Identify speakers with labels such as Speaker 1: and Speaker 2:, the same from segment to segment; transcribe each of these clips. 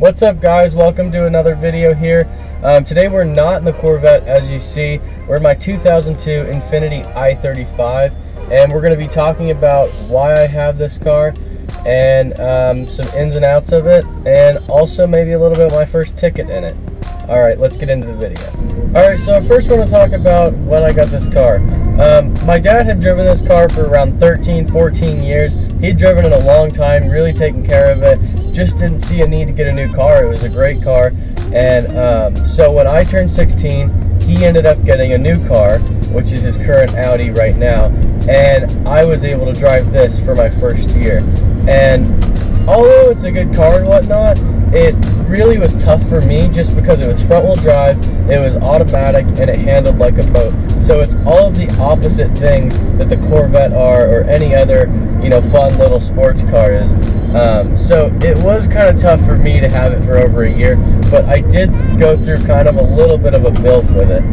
Speaker 1: What's up, guys? Welcome to another video here. Today we're not in the Corvette, as you see. We're in my 2002 Infiniti i35, and we're going to be talking about why I have this car and some ins and outs of it, and also maybe a little bit of my first ticket in it. Alright, let's get into the video. Alright, so first I want to talk about when I got this car. My dad had driven this car for around 13-14 years. He'd driven it a long time, really taken care of it, just didn't see a need to get a new car. It was a great car, and so when I turned 16, he ended up getting a new car, which is his current Audi right now, and I was able to drive this for my first year. And although it's a good car and whatnot, it really was tough for me just because it was front wheel drive, it was automatic, and it handled like a boat. So it's all of the opposite things that the Corvette are, or any other, fun little sports car is. So it was kind of tough for me to have it for over a year, but I did go through kind of a little bit of a build with it.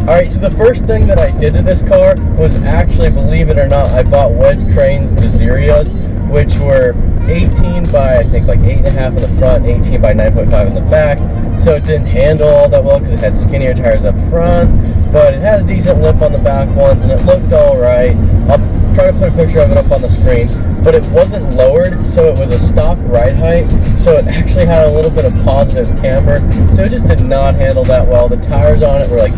Speaker 1: Alright, so the first thing that I did to this car was actually, believe it or not, I bought Wedge Crane's Bizerias, which were 18 by, I think, like 8.5 in the front, 18 by 9.5 in the back. So it didn't handle all that well because it had skinnier tires up front, but it had a decent lip on the back ones, and it looked alright. I'll try to put a picture of it up on the screen, but it wasn't lowered, so it was a stock ride height, so it actually had a little bit of positive camber, so it just did not handle that well. The tires on it were like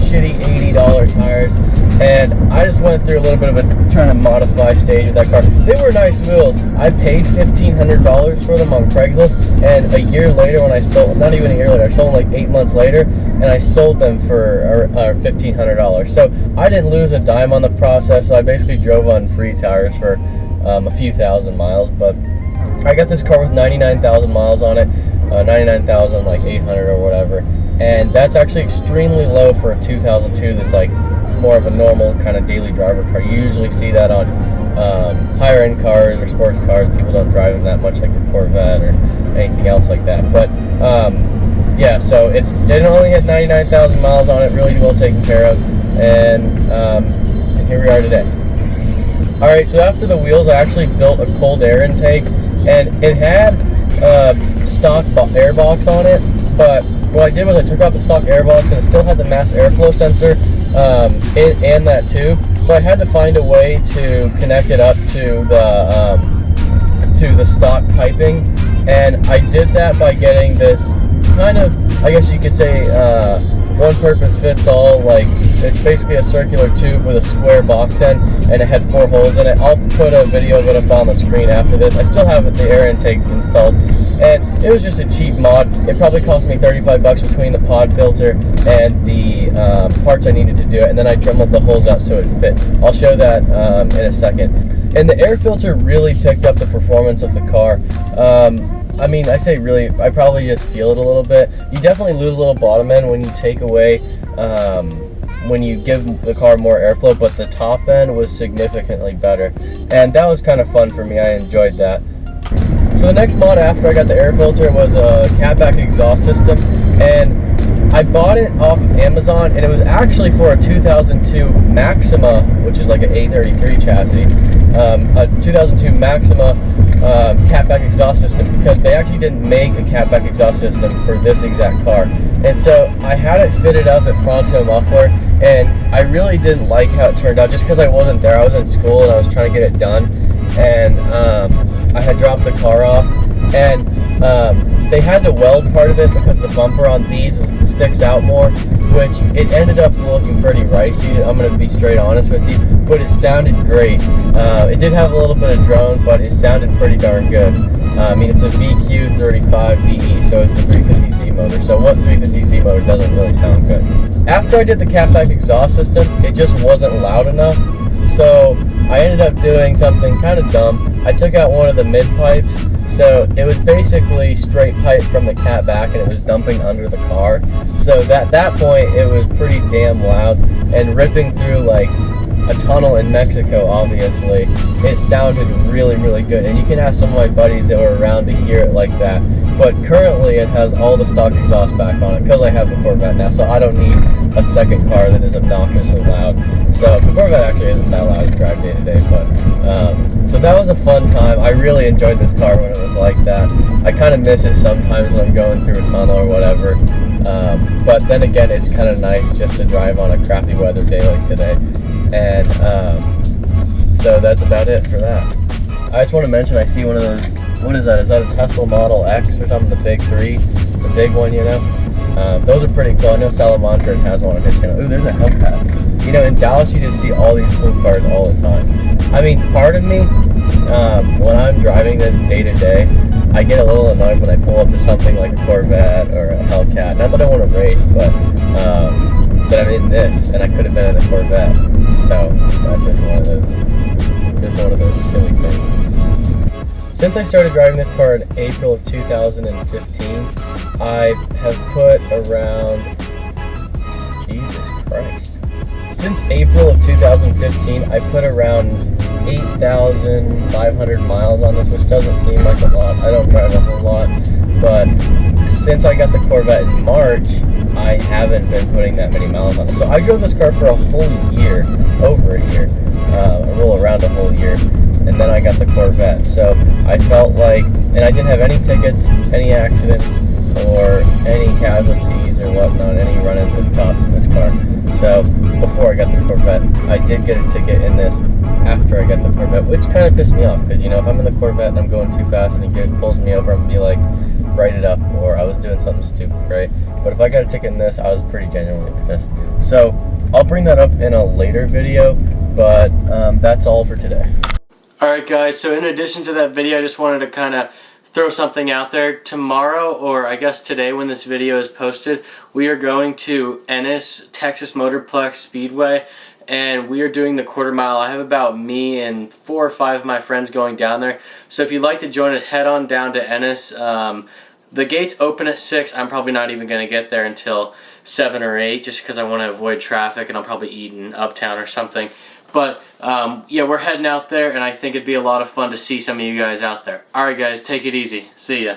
Speaker 1: shitty $80 tires, and I just went through a little bit of a trying to modify stage with that car. They were nice wheels. I paid $1,500 for them on Craigslist, and a year later when I sold, not even a year later, I sold them like 8 months later, and I sold them for $1,500. So I didn't lose a dime on the process. So I basically drove on free tires for a few thousand miles, but I got this car with 99,000 miles on it, 99,800 or whatever, and that's actually extremely low for a 2002 that's like more of a normal kind of daily driver car. You usually see that on higher end cars or sports cars. People don't drive them that much, like the Corvette or anything else like that. But yeah, so it only had 99,000 miles on it, really well taken care of, and here we are today. Alright, so after the wheels, I actually built a cold air intake, and it had stock air box on it, but what I did was I took out the stock air box, and it still had the mass airflow sensor and that tube. So I had to find a way to connect it up to the stock piping, and I did that by getting this kind of, I guess you could say, one purpose fits all. Like, it's basically a circular tube with a square box end, and it had 4 holes in it. I'll put a video of it up on the screen after this. I still have the air intake installed, and it was just a cheap mod. It probably cost me 35 bucks between the pod filter and the parts I needed to do it, and then I dremelled the holes out so it fit. I'll show that in a second. And the air filter really picked up the performance of the car. I mean, I say really, I probably just feel it a little bit. You definitely lose a little bottom end when you take away, when you give the car more airflow, but the top end was significantly better. And that was kind of fun for me. I enjoyed that. So the next mod after I got the air filter was a catback exhaust system, and I bought it off of Amazon, and it was actually for a 2002 Maxima, which is like an A33 chassis, a 2002 Maxima catback exhaust system, because they actually didn't make a catback exhaust system for this exact car. And so I had it fitted up at Pronto Muffler, and I really didn't like how it turned out just because I wasn't there. I was in school and I was trying to get it done, and I had dropped the car off, and they had to weld part of it because the bumper on these sticks out more, which it ended up looking pretty ricey. I'm going to be straight honest with you, but it sounded great. It did have a little bit of drone, but it sounded pretty darn good. I mean, it's a VQ35DE, so it's the 350Z motor. So what 350Z motor doesn't really sound good? After I did the catback exhaust system, it just wasn't loud enough, so I ended up doing something kind of dumb. I took out one of the mid pipes, so it was basically straight pipe from the cat back, and it was dumping under the car. So at that point, it was pretty damn loud, and ripping through like a tunnel in Mexico, obviously, it sounded really, really good. And you can ask some of my buddies that were around to hear it like that. But currently, it has all the stock exhaust back on it because I have the Corvette now, so I don't need a second car that is obnoxiously loud. So the Corvette actually isn't that loud to drive day to day, but So that was a fun time. I really enjoyed this car when it was like that. I kind of miss it sometimes when I'm going through a tunnel or whatever. But then again, it's kind of nice just to drive on a crappy weather day like today. And so that's about it for that. I just want to mention, I see one of those, what is that? Is that a Tesla Model X or something? The big three? The big one, you know? Those are pretty cool. I know Salamander has one on his channel. Ooh, there's a Hellcat. You know, in Dallas, you just see all these cool cars all the time. I mean, part of me, when I'm driving this day to day, I get a little annoyed when I pull up to something like a Corvette or a Hellcat. Not that I want to race, but that I'm in this, and I could have been in a Corvette. So that's just one of those silly things. Since I started driving this car in April of 2015, I have put around, Jesus Christ. Since April of 2015, I put around 8,500 miles on this, which doesn't seem like a lot. I don't drive a whole lot, but since I got the Corvette in March, I haven't been putting that many miles on it. So I drove this car for a whole year, over a year, around a whole year, and then I got the Corvette. So I felt like, and I didn't have any tickets, any accidents, or any casualties or whatnot, any run-ins with cops in this car. So before I got the Corvette, I did get a ticket in this after I got the Corvette, which kind of pissed me off, because, you know, if I'm in the Corvette and I'm going too fast and he pulls me over, I'm going to be like, write it up, or I was doing something stupid, right? But if I got a ticket in this, I was pretty genuinely pissed. So I'll bring that up in a later video, but that's all for today. Alright guys, so in addition to that video, I just wanted to kind of throw something out there. Tomorrow, or I guess today when this video is posted, we are going to Ennis, Texas Motorplex Speedway, and we are doing the quarter mile. I have about me and 4 or 5 of my friends going down there. So if you'd like to join us, head on down to Ennis. The gates open at 6. I'm probably not even going to get there until 7 or 8, just because I want to avoid traffic, and I'll probably eat in Uptown or something. But yeah, we're heading out there, and I think it'd be a lot of fun to see some of you guys out there. Alright guys, take it easy. See ya.